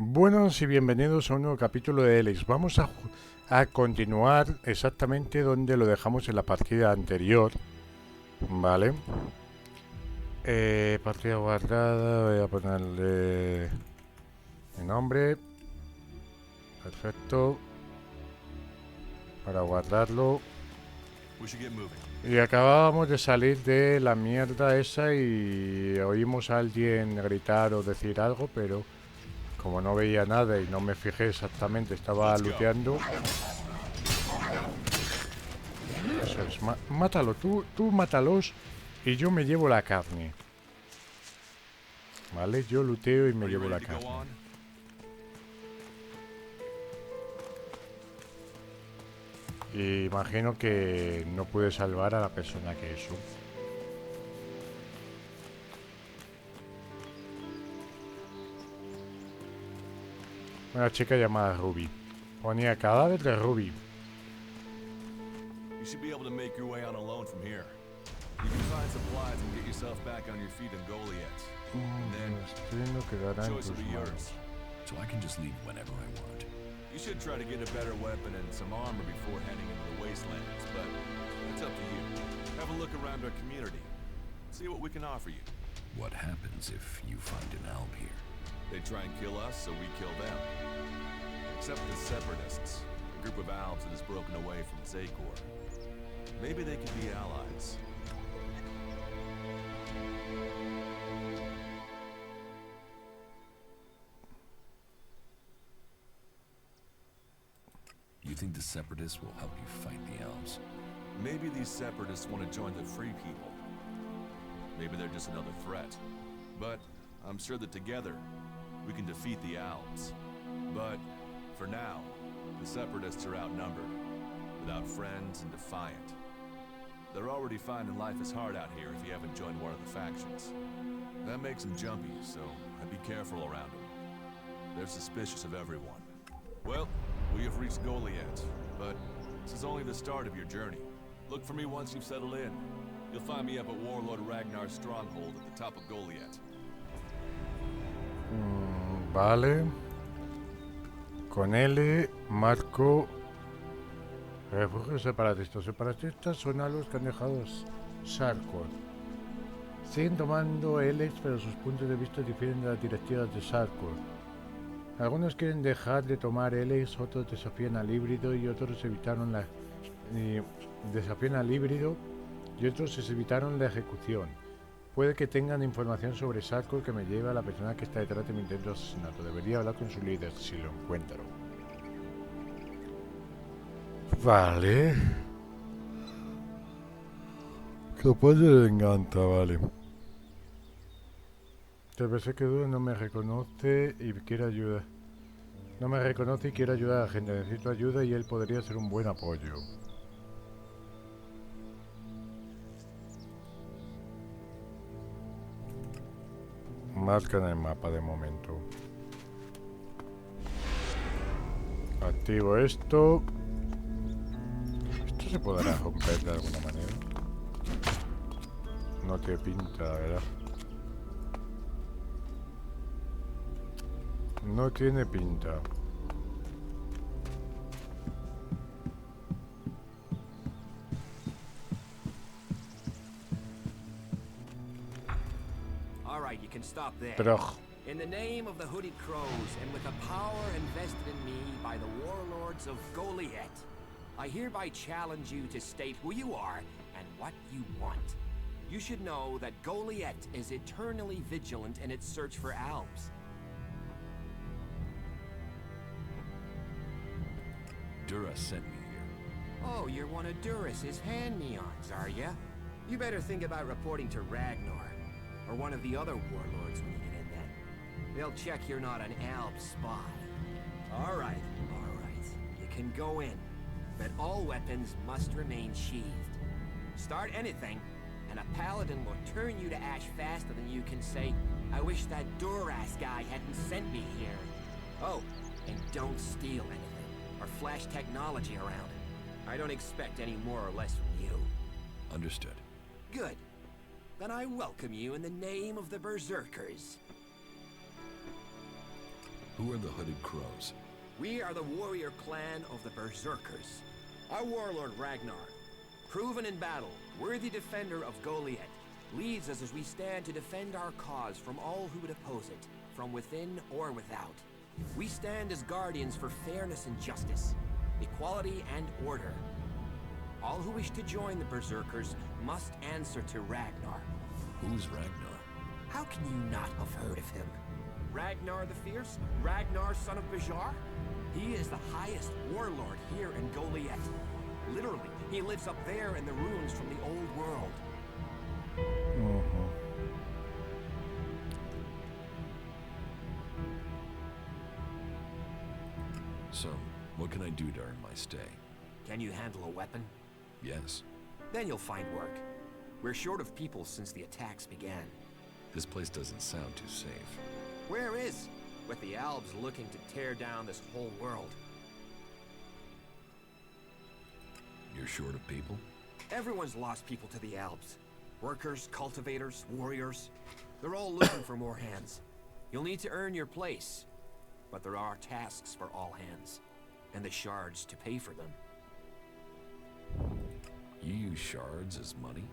Buenos y bienvenidos a un nuevo capítulo de ELEX. Vamos a continuar exactamente donde lo dejamos en la partida anterior. Vale. Partida guardada. Voy a ponerle mi nombre. Perfecto. Para guardarlo. Y acabábamos de salir de la mierda esa y oímos a alguien gritar o decir algo, pero como no veía nada y no me fijé exactamente, estaba looteando. Eso es, mátalo, tú mátalos y yo me llevo la carne. Vale, yo looteo y me llevo la carne. Y imagino que no pude salvar a la persona que eso. Una chica llamada Ruby. Ponía cadáver de Ruby. You should be able to make your way on alone from here. You can find supplies and get yourself back on your feet in Goliath. And then the choice will be yours. So I can just leave whenever I want. You should try to get a better weapon and some armor before heading into the wastelands, but it's up to you. Have a look around our community. See what we can offer you. What happens if you find an alb here? They try and kill us, so we kill them. Except the Separatists, a group of Albs that has broken away from Zakor. Maybe they could be allies. You think the Separatists will help you fight the elves? Maybe these Separatists want to join the Free People. Maybe they're just another threat. But I'm sure that together, we can defeat the Albs. But for now, the Separatists are outnumbered, without friends and defiant. They're already finding life is hard out here if you haven't joined one of the factions. That makes them jumpy, so I'd be careful around them. They're suspicious of everyone. Well, we have reached Goliath, but this is only the start of your journey. Look for me once you've settled in. You'll find me up at Warlord Ragnar's stronghold at the top of Goliath. Vale. Con L marco refugio separatista. Separatistas son a los que han dejado Sarkor. Siguen tomando ELEX, pero sus puntos de vista difieren de las directivas de Sarkor. Algunos quieren dejar de tomar ELEX, otros desafían al híbrido y otros evitaron la ejecución. Puede que tengan información sobre Sarkor que me lleve a la persona que está detrás de mi intento de asesinato. Debería hablar con su líder si lo encuentro. Vale. Capaz de venganza, vale. Tal vez se quedó, no me reconoce y quiere ayuda. No me reconoce y quiere ayudar a la gente. Necesito ayuda y él podría ser un buen apoyo. Marca en el mapa de momento. Activo esto. Esto se podrá romper de alguna manera. No te pinta, ¿verdad? No tiene pinta. You can stop there. Pero In the name of the Hooded Crows and with the power invested in me by the warlords of Goliath, I hereby challenge you to state who you are and what you want. You should know that Goliath is eternally vigilant in its search for Albs. Dura sent me here. Oh, you're one of Duras's hand-me-ons, are ya? You better think about reporting to Ragnar. Or one of the other warlords when you get in then. They'll check you're not an Alb spy. All right. You can go in. But all weapons must remain sheathed. Start anything, and a paladin will turn you to ash faster than you can say, I wish that Duras guy hadn't sent me here. Oh, and don't steal anything, or flash technology around. I don't expect any more or less from you. Understood. Good. Then I welcome you in the name of the Berserkers. Who are the Hooded Crows? We are the warrior clan of the Berserkers. Our warlord Ragnar, proven in battle, worthy defender of Goliath, leads us as we stand to defend our cause from all who would oppose it, from within or without. We stand as guardians for fairness and justice, equality and order. All who wish to join the Berserkers must answer to Ragnar. Who's Ragnar? How can you not have heard of him? Ragnar the Fierce? Ragnar, son of Bajar? He is the highest warlord here in Goliath. Literally, he lives up there in the ruins from the old world. So, what can I do to earn my stay? Can you handle a weapon? Yes. Then you'll find work. We're short of people since the attacks began. This place doesn't sound too safe. Where is? With the Albs looking to tear down this whole world. You're short of people? Everyone's lost people to the Albs. Workers, cultivators, warriors. They're all looking for more hands. You'll need to earn your place. But there are tasks for all hands. And the shards to pay for them. You use shards as money?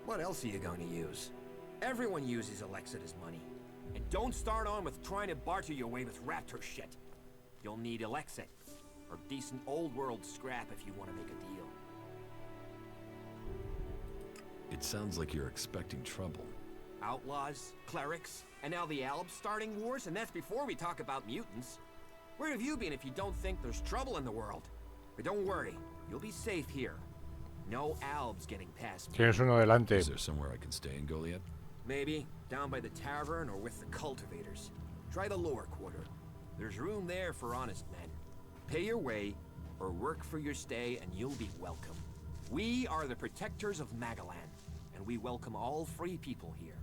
What else are you going to use? Everyone uses ELEX as money. And don't start on with trying to barter your way with raptor shit. You'll need ELEX or decent old world scrap if you want to make a deal. It sounds like you're expecting trouble. Outlaws, clerics, and now the Albs starting wars, and that's before we talk about mutants. Where have you been if you don't think there's trouble in the world? But don't worry, you'll be safe here. No Albs getting past me. Tienes uno delante. Is there somewhere I can stay in Goliath? Maybe down by the tavern or with the cultivators. Try the lower quarter. There's room there for honest men. Pay your way or work for your stay and you'll be welcome. We are the protectors of Magalan, and we welcome all free people here.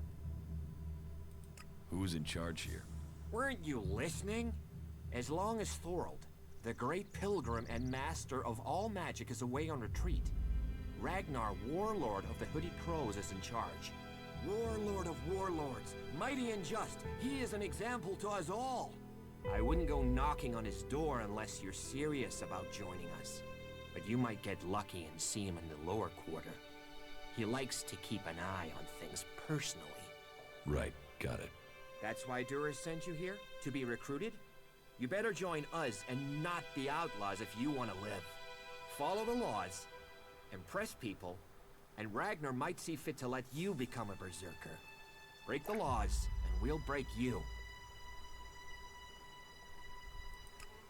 Who's in charge here? Weren't you listening? As long as Thorold, the great pilgrim and master of all magic, is away on retreat, Ragnar, warlord of the Hooded Crows, is in charge. Warlord of warlords, mighty and just, he is an example to us all. I wouldn't go knocking on his door unless you're serious about joining us. But you might get lucky and see him in the lower quarter. He likes to keep an eye on things personally. Right, got it. That's why Duras sent you here? To be recruited? You better join us and not the outlaws if you want to live. Follow the laws, impress people, and Ragnar might see fit to let you become a berserker. Break the laws, and we'll break you.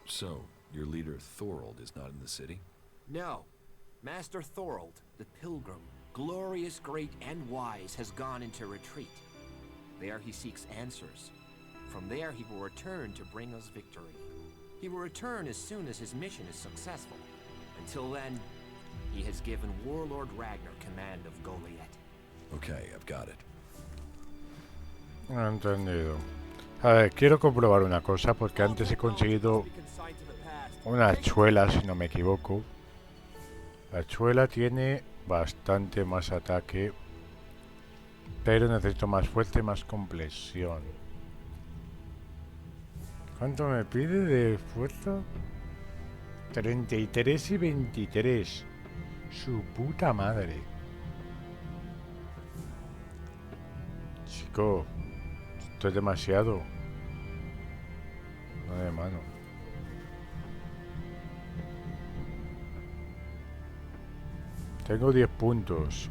So, your leader Thorold is not in the city? No. Master Thorold, the pilgrim, glorious, great, and wise, has gone into retreat. There he seeks answers. From there he will return to bring us victory. He will return as soon as his mission is successful. Until then, he has given Warlord Ragnar command of Goliath. Okay, I've got it. Entendido. A ver, quiero comprobar una cosa porque antes he conseguido una hachuela, si no me equivoco. La hachuela tiene bastante más ataque, pero necesito más fuerza y más compresión. ¿Cuánto me pide de fuerza? 33 y 23. Su puta madre. Chico, esto es demasiado. No de mano. Tengo 10 puntos.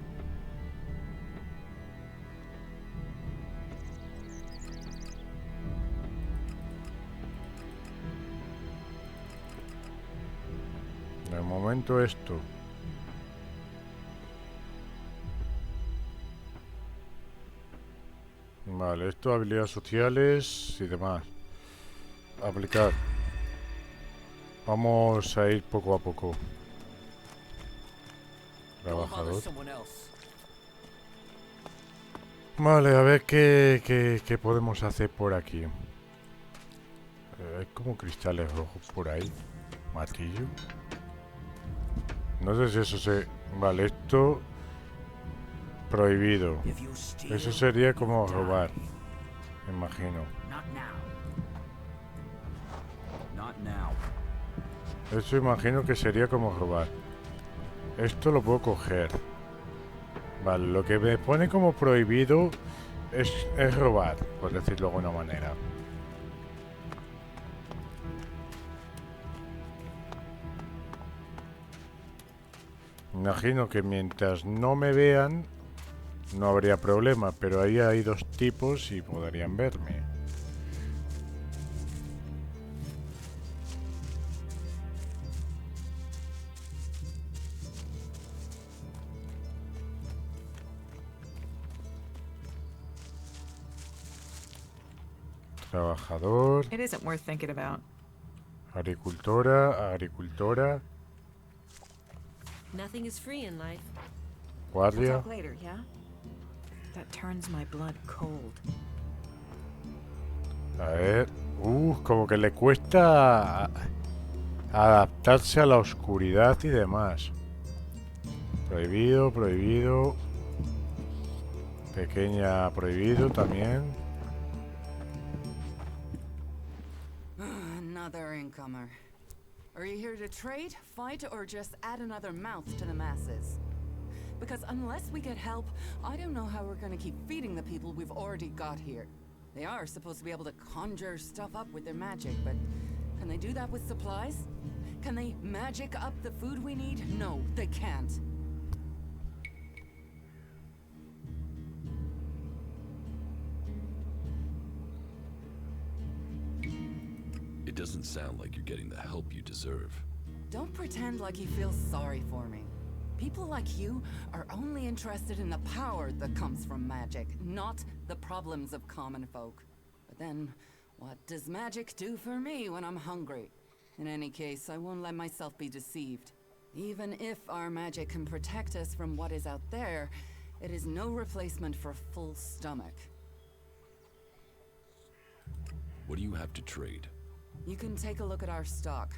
De momento esto. Vale, esto, habilidades sociales y demás. Aplicar. Vamos a ir poco a poco. Trabajador. Vale, a ver qué podemos hacer por aquí. Hay como cristales rojos por ahí. Martillo. No sé si eso se... Vale, esto... Prohibido. Eso sería como robar. Me imagino. Not now. Esto imagino que sería como robar. Esto lo puedo coger. Vale, lo que me pone como prohibido es robar, por decirlo de alguna manera. Imagino que mientras no me vean no habría problema, pero ahí hay dos tipos y podrían verme. Trabajador, It isn't worth thinking about. agricultora, Nothing is free in life. We'll guardia. talk later, yeah? That turns my blood cold. A ver, como que le cuesta adaptarse a la oscuridad y demás. Prohibido, prohibido. Pequeña prohibido también. Another incomer. Are you here to trade, fight, or just add another mouth to the masses? Because unless we get help, I don't know how we're gonna keep feeding the people we've already got here. They are supposed to be able to conjure stuff up with their magic, but can they do that with supplies? Can they magic up the food we need? No, they can't. It doesn't sound like you're getting the help you deserve. Don't pretend like you feel sorry for me. People like you are only interested in the power that comes from magic, not the problems of common folk. But then, what does magic do for me when I'm hungry? In any case, I won't let myself be deceived. Even if our magic can protect us from what is out there, it is no replacement for a full stomach. What do you have to trade? You can take a look at our stock.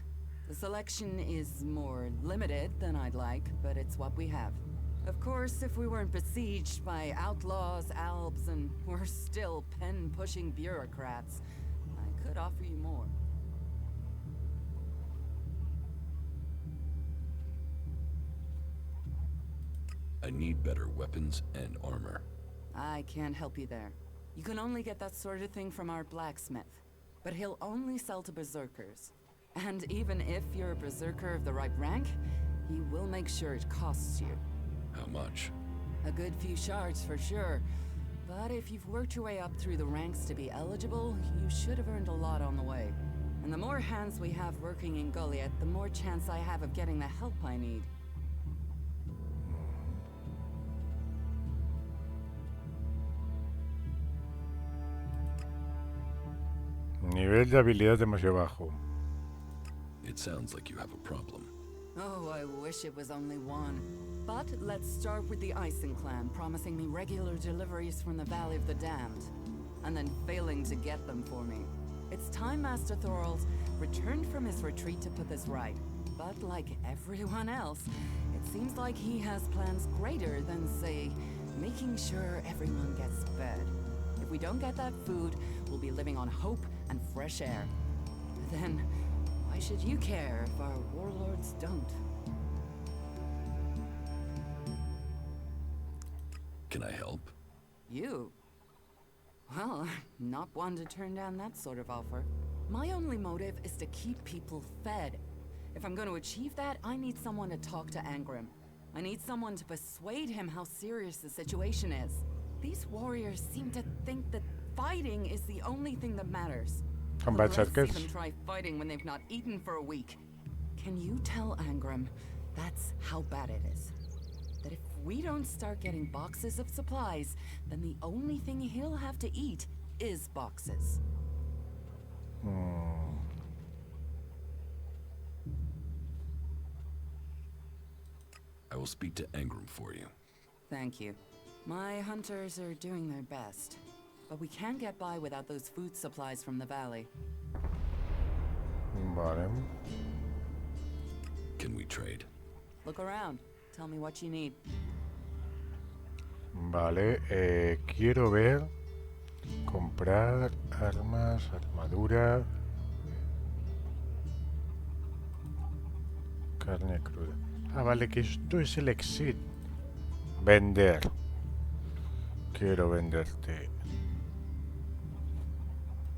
The selection is more limited than I'd like, but it's what we have. Of course, if we weren't besieged by outlaws, albs, and we're still pen-pushing bureaucrats, I could offer you more. I need better weapons and armor. I can't help you there. You can only get that sort of thing from our blacksmith. But he'll only sell to berserkers. And even if you're a berserker of the right rank, he will make sure it costs you. How much? A good few shards for sure. But if you've worked your way up through the ranks to be eligible, you should have earned a lot on the way. And the more hands we have working in Goliath, the more chance I have of getting the help I need. Nivel de habilidad demasiado bajo. It sounds like you have a problem. Oh, I wish it was only one. But let's start with the Ison clan promising me regular deliveries from the Valley of the Damned, and then failing to get them for me. It's time Master Thorald returned from his retreat to put this right. But like everyone else, it seems like he has plans greater than, say, making sure everyone gets fed. If we don't get that food, we'll be living on hope and fresh air. Then, why should you care if our warlords don't? Can I help? You? Well, I'm not one to turn down that sort of offer. My only motive is to keep people fed. If I'm going to achieve that, I need someone to talk to Angrim. I need someone to persuade him how serious the situation is. These warriors seem to think that fighting is the only thing that matters. Combat Let's see circuits. them try fighting when they've not eaten for a week. Can you tell Angrim that's how bad it is? That if we don't start getting boxes of supplies, then the only thing he'll have to eat is boxes. I will speak to Angrim for you. Thank you. My hunters are doing their best, but we can't get by without those food supplies from the valley. Vale. Can we trade? Look around. Tell me what you need. Vale, quiero ver. Comprar armas, armadura. Carne cruda. Ah, vale, que esto es el exit. Vender. Quiero venderte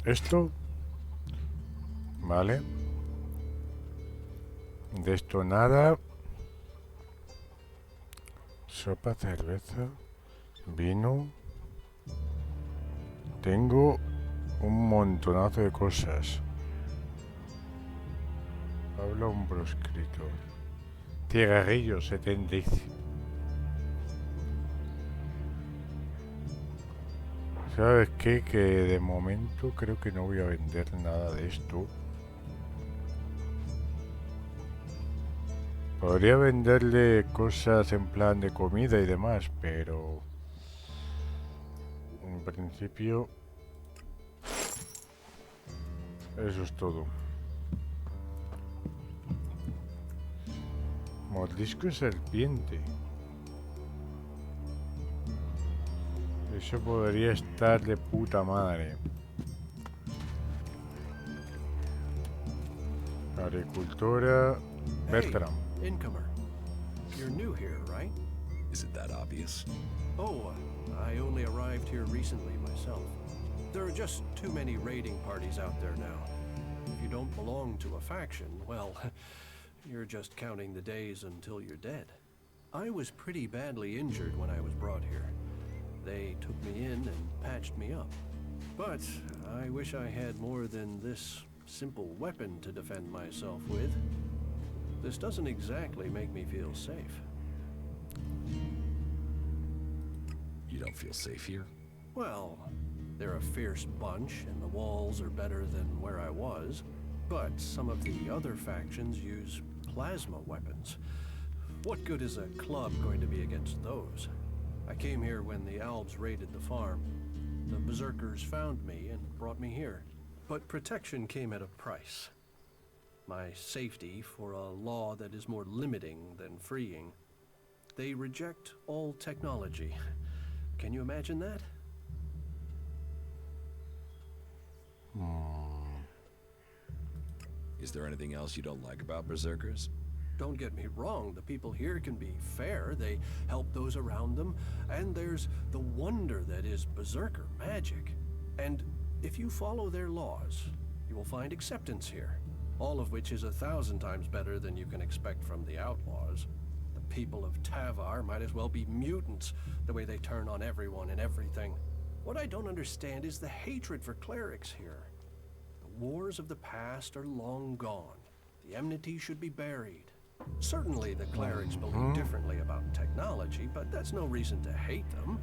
esto. Vale. De esto nada. Sopa, cerveza, vino. Tengo un montonazo de cosas. Habla un proscrito. Cigarrillo, 75. ¿Sabes qué? Que de momento creo que no voy a vender nada de esto. Podría venderle cosas en plan de comida y demás, pero en principio eso es todo. Mordisco de serpiente. Eso podría estar de puta madre. Agricultora. Bertram. Incomer. You're new here, right? Is it that obvious? Oh, I only arrived here recently myself. There are just too many raiding parties out there now. If you don't belong to a faction, well, you're just counting the days until you're dead. I was pretty badly injured when I was brought here. They took me in and patched me up. But I wish I had more than this simple weapon to defend myself with. This doesn't exactly make me feel safe. You don't feel safe here? Well, they're a fierce bunch, and the walls are better than where I was. But some of the other factions use plasma weapons. What good is a club going to be against those? I came here when the Albs raided the farm. The Berserkers found me and brought me here. But protection came at a price. My safety for a law that is more limiting than freeing. They reject all technology. Can you imagine that? Is there anything else you don't like about Berserkers? Don't get me wrong, the people here can be fair. They help those around them. And there's the wonder that is Berserker magic. And if you follow their laws, you will find acceptance here. All of which is 1,000 times better than you can expect from the outlaws. The people of Tavar might as well be mutants, the way they turn on everyone and everything. What I don't understand is the hatred for clerics here. The wars of the past are long gone. The enmity should be buried. Certainly the clerics believe differently about technology, but that's no reason to hate them.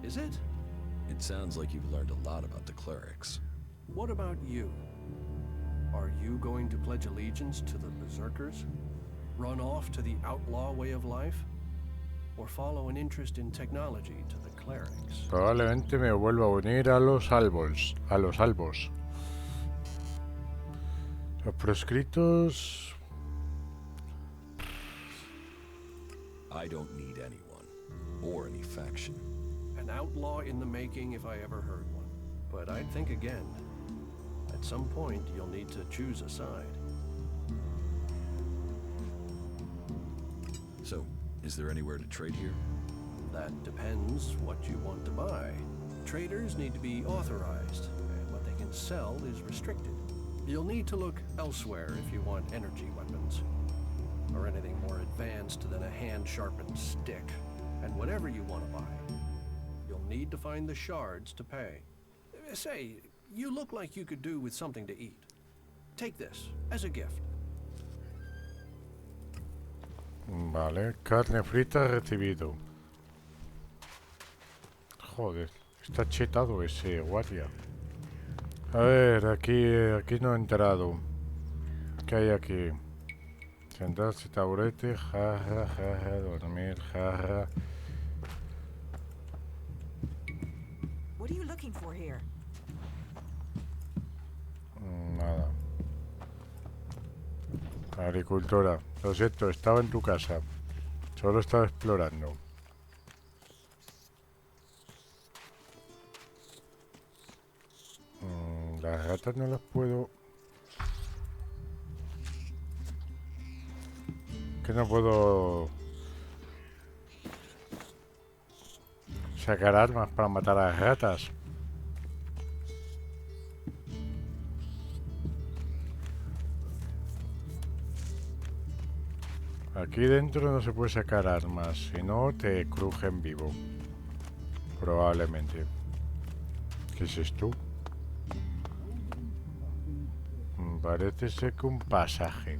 Is it? It sounds like you've learned a lot about the clerics. What about you? Are you going to pledge allegiance to the Berserkers? Run off to the outlaw way of life? Or follow an interest in technology to the clerics? Probablemente me vuelva a unir a los albos. A los albos. Los proscritos. I don't need anyone, or any faction. An outlaw in the making if I ever heard one. But I'd think again. At some point, you'll need to choose a side. So, is there anywhere to trade here? That depends what you want to buy. Traders need to be authorized, and what they can sell is restricted. You'll need to look elsewhere if you want energy weapons, or anything more advanced than a hand-sharpened stick. And whatever you want to buy, you'll need to find the shards to pay. Say, you look like you could do with something to eat. Take this as a gift. Vale, carne frita recibido. Joder, está chetado ese guardia. A ver, aquí no he entrado. ¿Qué hay aquí? Sentarse, taburete, jarra, jarra, dormir, jarra. What are you looking for here? Nada. Agricultora, lo siento, estaba en tu casa. Solo estaba explorando. Las ratas no las puedo... Que no puedo sacar armas para matar a las ratas. Aquí dentro no se puede sacar armas, si no te crujen vivo. Probablemente. ¿Qué es esto? Parece ser que un pasaje.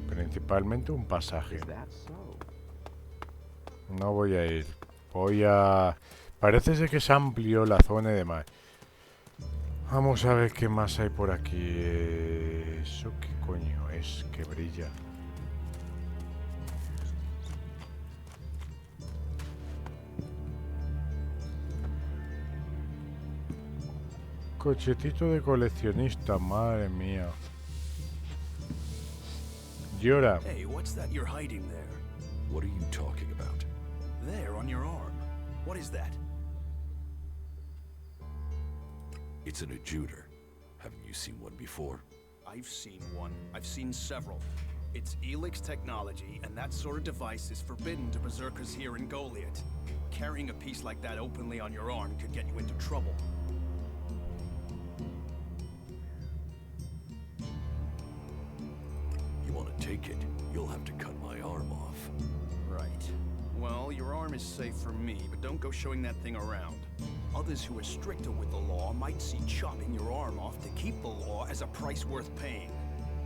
Principalmente un pasaje. No voy a ir. Voy a... Parece ser que se amplió la zona y demás. Vamos a ver qué más hay por aquí. ¿Eso qué coño es? Que brilla. Cochetito de coleccionista, madre mía. Llora. Hey, what's that you're hiding there? What are you talking about? There, on your arm. What is that? It's an adjuter. Haven't you seen one before? I've seen one. I've seen several. It's ELEX technology, and that sort of device is forbidden to berserkers here in Goliath. Carrying a piece like that openly on your arm could get you into trouble. You want to take it, you'll have to cut my arm off. Right. Well, your arm is safe for me, but don't go showing that thing around. Others who are stricter with the law might see chopping your arm off to keep the law as a price worth paying.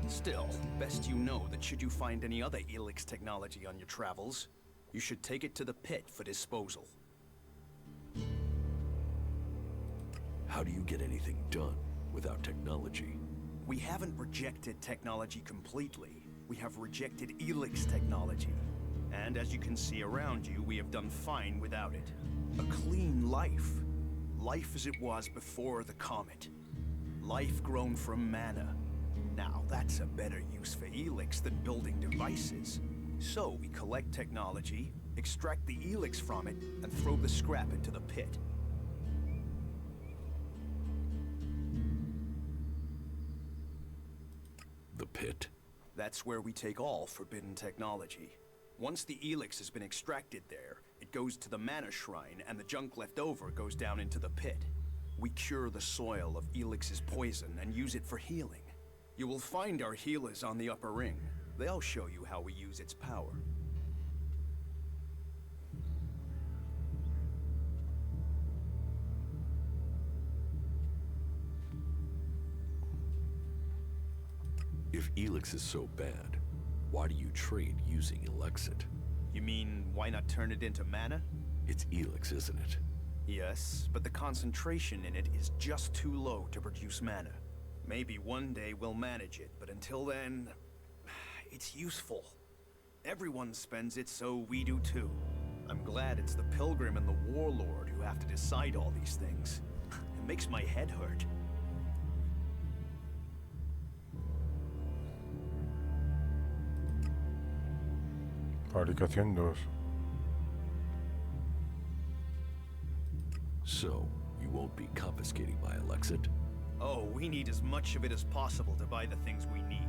Still, best you know that should you find any other ELEX technology on your travels, you should take it to the pit for disposal. How do you get anything done without technology? We haven't rejected technology completely. We have rejected ELEX technology. And as you can see around you, we have done fine without it. A clean life. Life as it was before the comet. Life grown from mana. Now, that's a better use for ELEX than building devices. So we collect technology, extract the ELEX from it, and throw the scrap into the pit. The pit? That's where we take all forbidden technology. Once the ELEX has been extracted there, it goes to the mana shrine, and the junk left over goes down into the pit. We cure the soil of ELEX's poison and use it for healing. You will find our healers on the upper ring. They'll show you how we use its power. If ELEX is so bad, why do you trade using Elexit? You mean, why not turn it into mana? It's ELEX, isn't it? Yes, but the concentration in it is just too low to produce mana. Maybe one day we'll manage it, but until then, it's useful. Everyone spends it, so we do too. I'm glad it's the Pilgrim and the Warlord who have to decide all these things. It makes my head hurt. Fabricación 2. So, you won't be confiscating my Elexit? Oh, we need as much of it as possible to buy the things we need.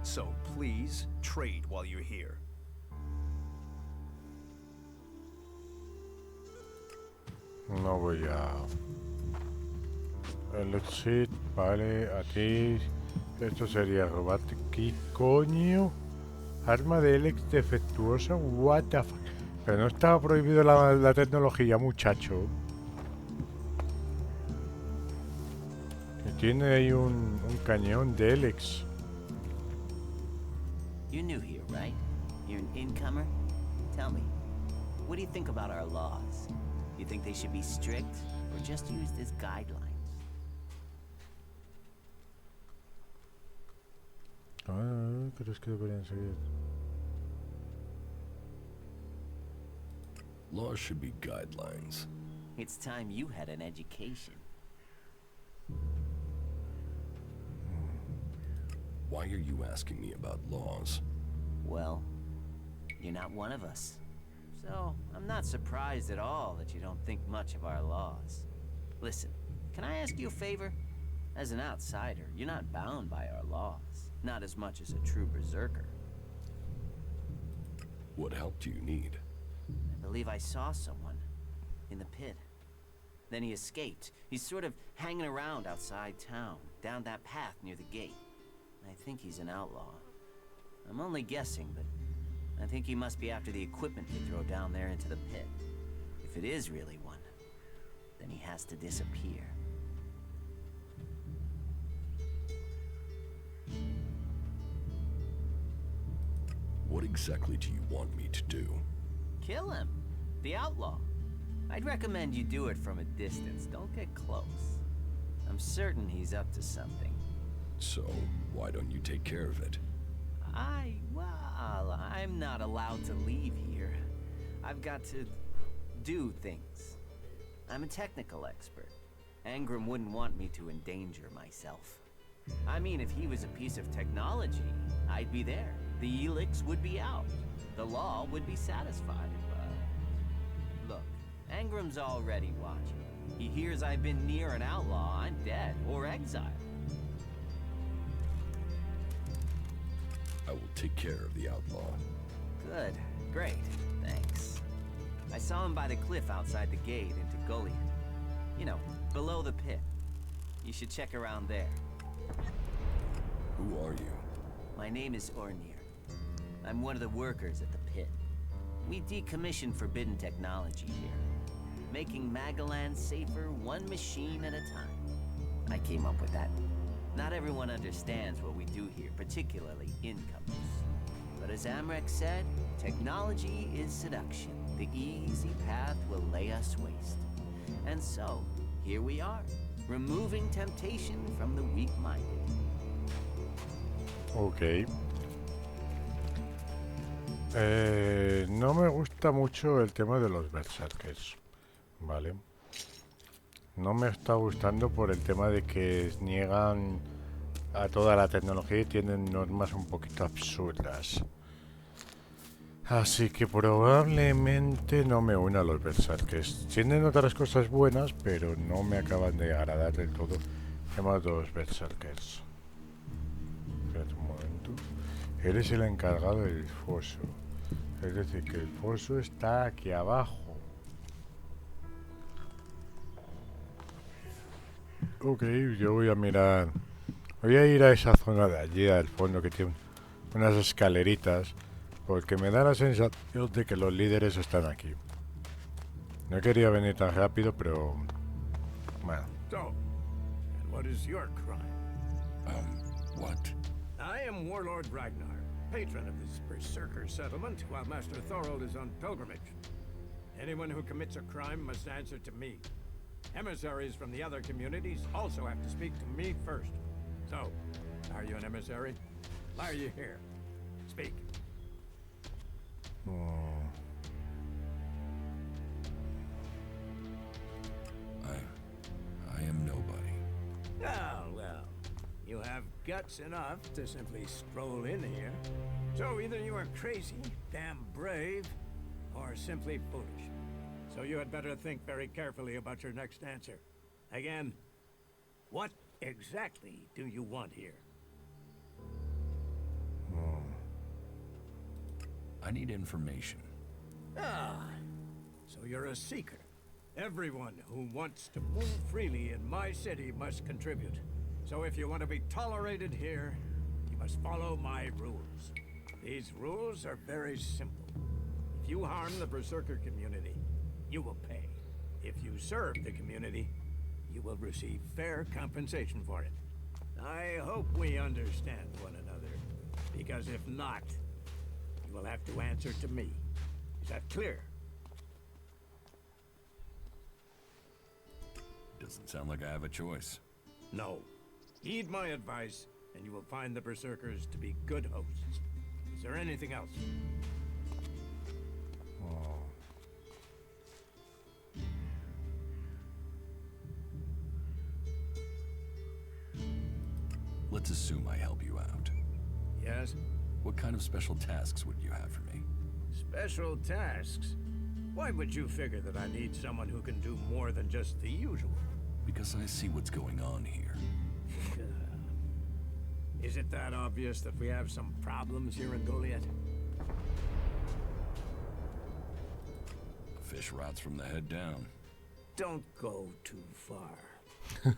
So please, trade while you're here. No voy a... El exit, vale, a ti... Esto sería robarte... ¿Qué coño? Arma de ELEX defectuosa, what the fuck. Pero no estaba prohibido la tecnología, muchacho. Y tiene ahí un cañón de ELEX. You're new here, right? You're an incomer? Tell me, what do you think about our laws? You think they should be strict, or just used as guidelines? ¿Crees que deberían seguir? Laws should be guidelines. It's time you had an education. Why are you asking me about laws? Well, you're not one of us. So, I'm not surprised at all that you don't think much of our laws. Listen, can I ask you a favor? As an outsider, you're not bound by our laws. Not as much as a true berserker. What help do you need? I believe I saw someone in the pit. Then he escaped. He's sort of hanging around outside town, down that path near the gate. I think he's an outlaw. I'm only guessing, but I think he must be after the equipment they throw down there into the pit. If it is really one, then he has to disappear. What exactly do you want me to do? Kill him. The outlaw. I'd recommend you do it from a distance. Don't get close. I'm certain he's up to something. So, why don't you take care of it? Well, I'm not allowed to leave here. I've got to do things. I'm a technical expert. Angram wouldn't want me to endanger myself. I mean, if he was a piece of technology, I'd be there. The ELEX would be out. The law would be satisfied. Look, Angram's already watching. He hears I've been near an outlaw, I'm dead, or exiled. I will take care of the outlaw. Good. Great. Thanks. I saw him by the cliff outside the gate into Goliath. You know, below the pit. You should check around there. Who are you? My name is Ornir. I'm one of the workers at the pit. We decommission forbidden technology here, making Magalan safer one machine at a time. I came up with that. Not everyone understands what we do here, particularly incomers. But as Amrek said, technology is seduction. The easy path will lay us waste. And so, here we are, removing temptation from the weak-minded. Ok. No me gusta mucho el tema de los berserkers, ¿vale? No me está gustando por el tema de que niegan a toda la tecnología y tienen normas un poquito absurdas. Así que probablemente no me una a los berserkers. Tienen otras cosas buenas, pero no me acaban de agradar del todo el tema de los berserkers. Espérate un momento. Eres el encargado del foso. Es decir, que el foso está aquí abajo. Ok, yo voy a mirar. Voy a ir a esa zona de allí, al fondo, que tiene unas escaleritas. Porque me da la sensación de que los líderes están aquí. No quería venir tan rápido, pero... Bueno. So, and what is your crime? What? I am Warlord Ragnar, patron of this Berserker settlement, while Master Thorold is on pilgrimage. Anyone who commits a crime must answer to me. Emissaries from the other communities also have to speak to me first. So, are you an emissary? Why are you here? Speak. I am nobody. Oh, well. You have guts enough to simply stroll in here. So either you are crazy, damn brave, or simply foolish. So you had better think very carefully about your next answer. Again, what exactly do you want here? I need information. Ah, so you're a seeker. Everyone who wants to move freely in my city must contribute. So if you want to be tolerated here, you must follow my rules. These rules are very simple. If you harm the Berserker community, you will pay. If you serve the community, you will receive fair compensation for it. I hope we understand one another, because if not, you will have to answer to me. Is that clear? Doesn't sound like I have a choice. No. Heed my advice, and you will find the Berserkers to be good hosts. Is there anything else? Let's assume I help you out. Yes? What kind of special tasks would you have for me? Special tasks? Why would you figure that I need someone who can do more than just the usual? Because I see what's going on here. Is it that obvious that we have some problems here in Goliath? Fish rots from the head down. Don't go too far.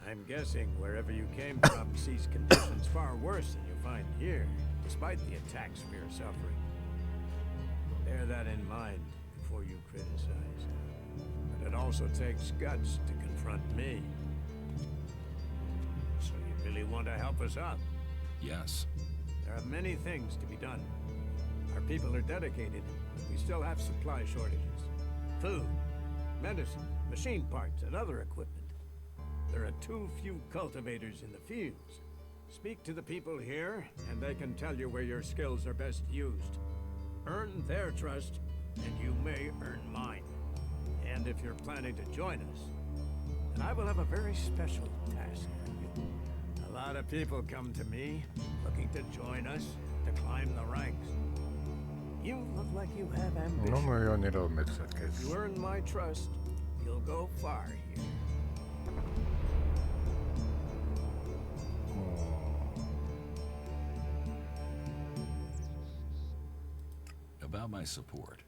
I'm guessing wherever you came from sees conditions far worse than you find here, despite the attacks we are suffering. Bear that in mind before you criticize. But it also takes guts to confront me. So you really want to help us out? Yes. There are many things to be done. Our people are dedicated, but we still have supply shortages. Food, medicine, machine parts, and other equipment. There are too few cultivators in the fields. Speak to the people here, and they can tell you where your skills are best used. Earn their trust, and you may earn mine. And if you're planning to join us, then I will have a very special task for you. A lot of people come to me, looking to join us, to climb the ranks. You look like you have ambition. No me veo ni los mensajes. If you earn my trust, you'll go far here. About my support.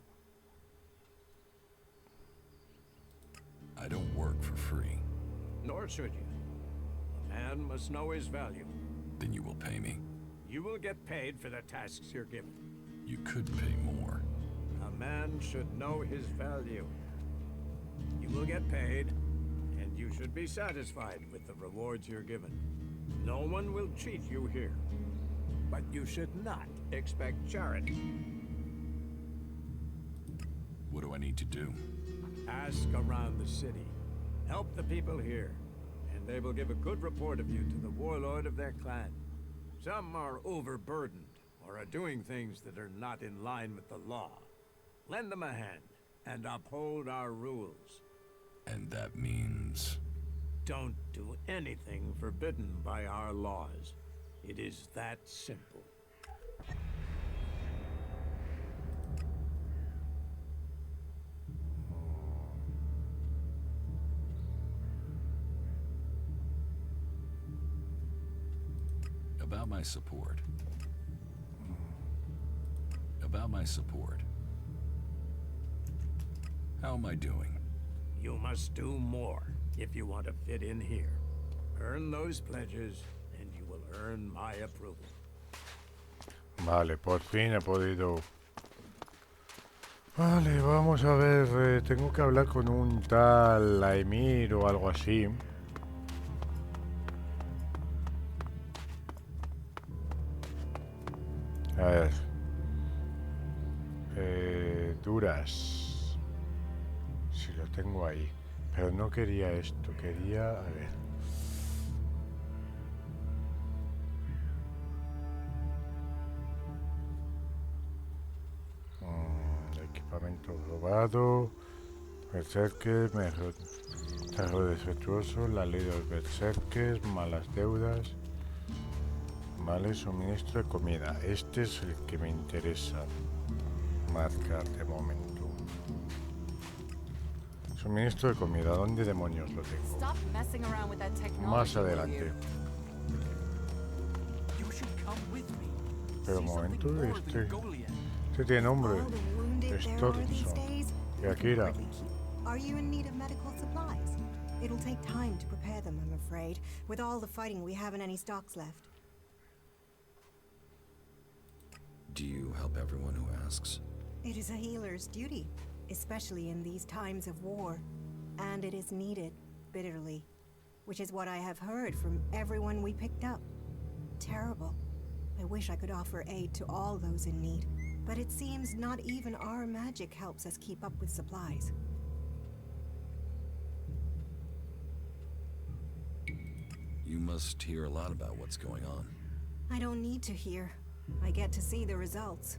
I don't work for free. Nor should you. A man must know his value. Then you will pay me. You will get paid for the tasks you're given. You could pay more. A man should know his value. You will get paid, and you should be satisfied with the rewards you're given. No one will cheat you here. But you should not expect charity. What do I need to do? Ask around the city. Help the people here, and they will give a good report of you to the warlord of their clan. Some are overburdened, or are doing things that are not in line with the law. Lend them a hand, and uphold our rules. And that means... Don't do anything forbidden by our laws. It is that simple. About my support. About my support. How am I doing? You must do more if you want to fit in here. Earn those pledges, and you will earn my approval. Vale, por fin he podido. Vale, vamos a ver. Tengo que hablar con un tal Laimir o algo así. A ver. Duras. Si lo tengo ahí. Pero no quería esto. Quería... A ver. Equipamiento robado. Berserkers. Trabajo defectuoso. La ley de los berserkers. Malas deudas. Vale, suministro de comida. Este es el que me interesa marcar de momento. Suministro de comida. ¿Dónde demonios lo tengo? Más adelante. Pero un momento, este tiene nombre. Stormson. Y Akira. Are you in need of medical supplies? It'll take time to prepare them, I'm afraid. With all the fighting, we haven't any stocks left. Do you help everyone who asks? It is a healer's duty, especially in these times of war. And it is needed, bitterly. Which is what I have heard from everyone we picked up. Terrible. I wish I could offer aid to all those in need. But it seems not even our magic helps us keep up with supplies. You must hear a lot about what's going on. I don't need to hear. I get to see the results.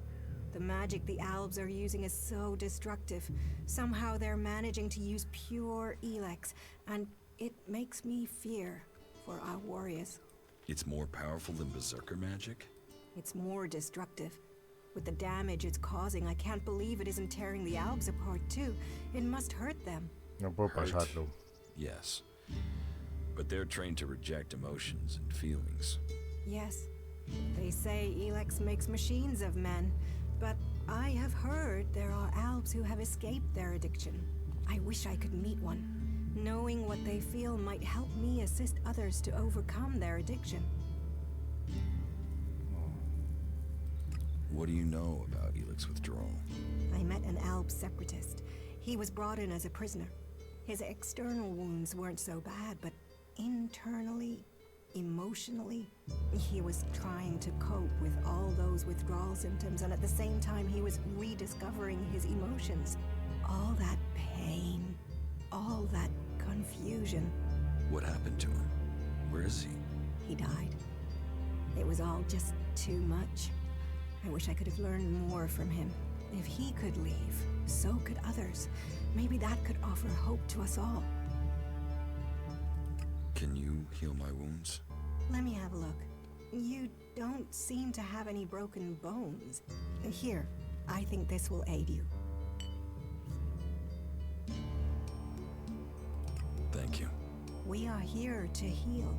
The magic the Albs are using is so destructive. Somehow they're managing to use pure ELEX, and it makes me fear for our warriors. It's more powerful than Berserker magic? It's more destructive. With the damage it's causing, I can't believe it isn't tearing the Albs apart too. It must hurt them. No puedo pasarlo. Yes. But they're trained to reject emotions and feelings. Yes. They say ELEX makes machines of men, but I have heard there are Alps who have escaped their addiction. I wish I could meet one. Knowing what they feel might help me assist others to overcome their addiction. What do you know about ELEX withdrawal? I met an Alp separatist. He was brought in as a prisoner. His external wounds weren't so bad, but internally, emotionally, he was trying to cope with all those withdrawal symptoms, and at the same time he was rediscovering his emotions. All that pain, all that confusion. What happened to him? Where is he? He died. It was all just too much. I wish I could have learned more from him. If he could leave, so could others. Maybe that could offer hope to us all. Can you heal my wounds? Let me have a look. You don't seem to have any broken bones. Here, I think this will aid you. Thank you. We are here to heal.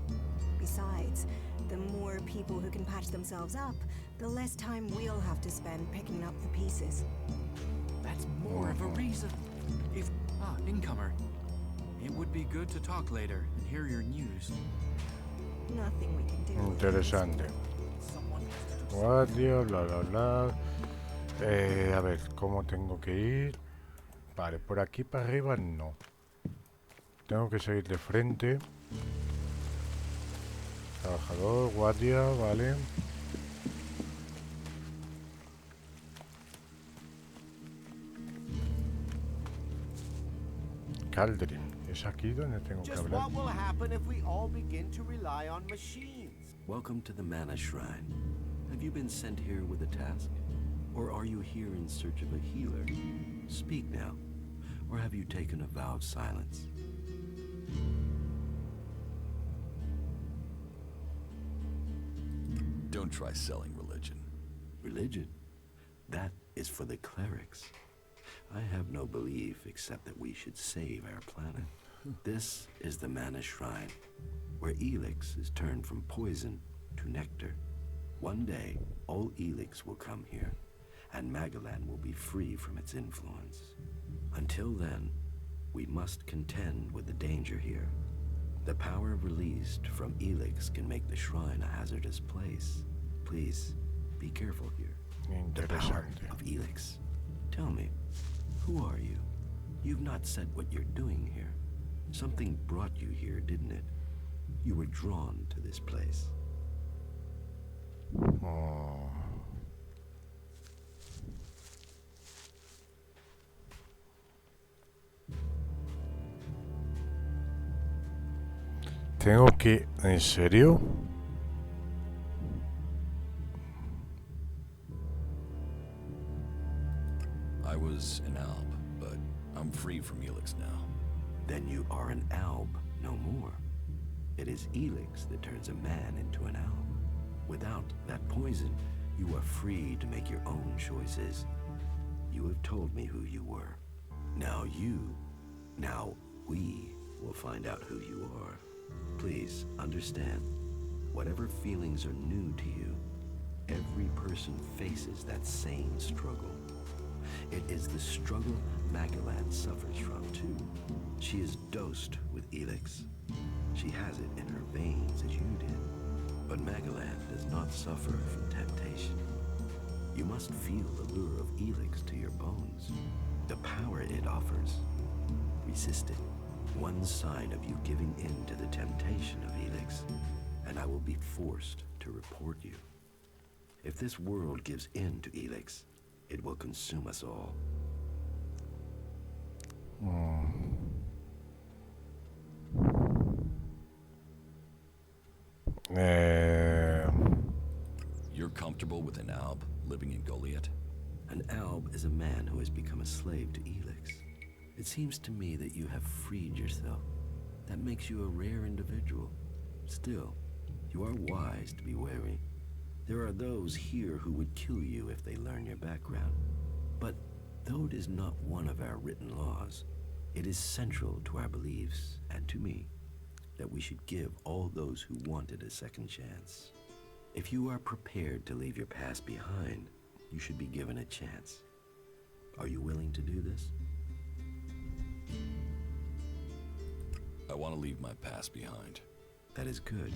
Besides, the more people who can patch themselves up, the less time we'll have to spend picking up the pieces. That's more of a reason. If... incomer. It would be good to talk later and hear your news. Nothing we can do. Interesante. Guardia, bla bla bla. A ver, ¿cómo tengo que ir? Vale, por aquí para arriba no. Tengo que seguir de frente. Trabajador, guardia, vale. Caldrin, ¿es aquí donde tengo que Just hablar? what will happen if we all begin to rely on machines? Welcome to the Mana Shrine. Have you been sent here with a task? Or are you here in search of a healer? Speak now. Or have you taken a vow of silence? Don't try selling religion. Religion? That is for the clerics. I have no belief except that we should save our planet. This is the Mana Shrine, where ELEX is turned from poison to nectar. One day, all ELEX will come here, and Magalan will be free from its influence. Until then, we must contend with the danger here. The power released from ELEX can make the shrine a hazardous place. Please, be careful here. The power of ELEX. Tell me, who are you? You've not said what you're doing here. Something brought you here, didn't it? You were drawn to this place. Oh. Tengo que... ¿En serio? I was an alb, but I'm free from ELEX now. Then you are an alb no more. It is ELEX that turns a man into an alb. Without that poison, you are free to make your own choices. You have told me who you were. Now we will find out who you are. Please understand, whatever feelings are new to you, every person faces that same struggle. It is the struggle Magalan suffers from too. She is dosed with ELEX. She has it in her veins as you did. But Magalan does not suffer from temptation. You must feel the lure of ELEX to your bones, the power it offers. Resist it. One sign of you giving in to the temptation of ELEX, and I will be forced to report you. If this world gives in to ELEX, it will consume us all. You're comfortable with an alb living in Goliath? An alb is a man who has become a slave to ELEX. It seems to me that you have freed yourself. That makes you a rare individual. Still, you are wise to be wary. There are those here who would kill you if they learn your background. But though it is not one of our written laws, it is central to our beliefs and to me that we should give all those who want it a second chance. If you are prepared to leave your past behind, you should be given a chance. Are you willing to do this? I want to leave my past behind. That is good.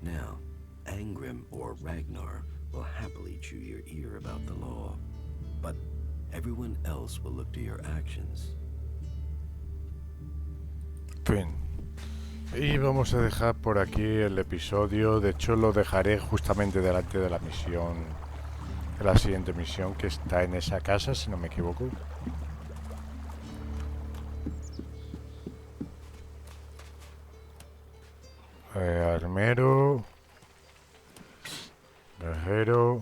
Now, Angrim or Ragnar will happily chew your ear about the law, but everyone else will look to your actions. Fin. Y vamos a dejar por aquí el episodio. De hecho, lo dejaré justamente delante de la misión, de la siguiente misión, que está en esa casa, si no me equivoco. Armero, guerrero,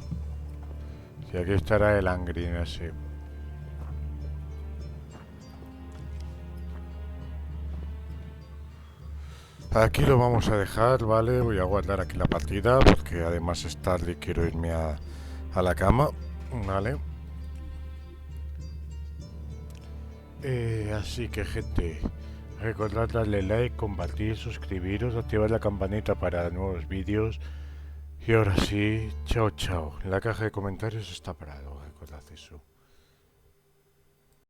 y aquí estará el Angrin ese. Aquí lo vamos a dejar, ¿vale? Voy a guardar aquí la partida porque además es tarde y quiero irme a la cama, ¿vale? Así que, gente, recordad darle like, compartir, suscribiros, activar la campanita para nuevos vídeos. Y ahora sí, chao, chao. La caja de comentarios está parado, recordad eso.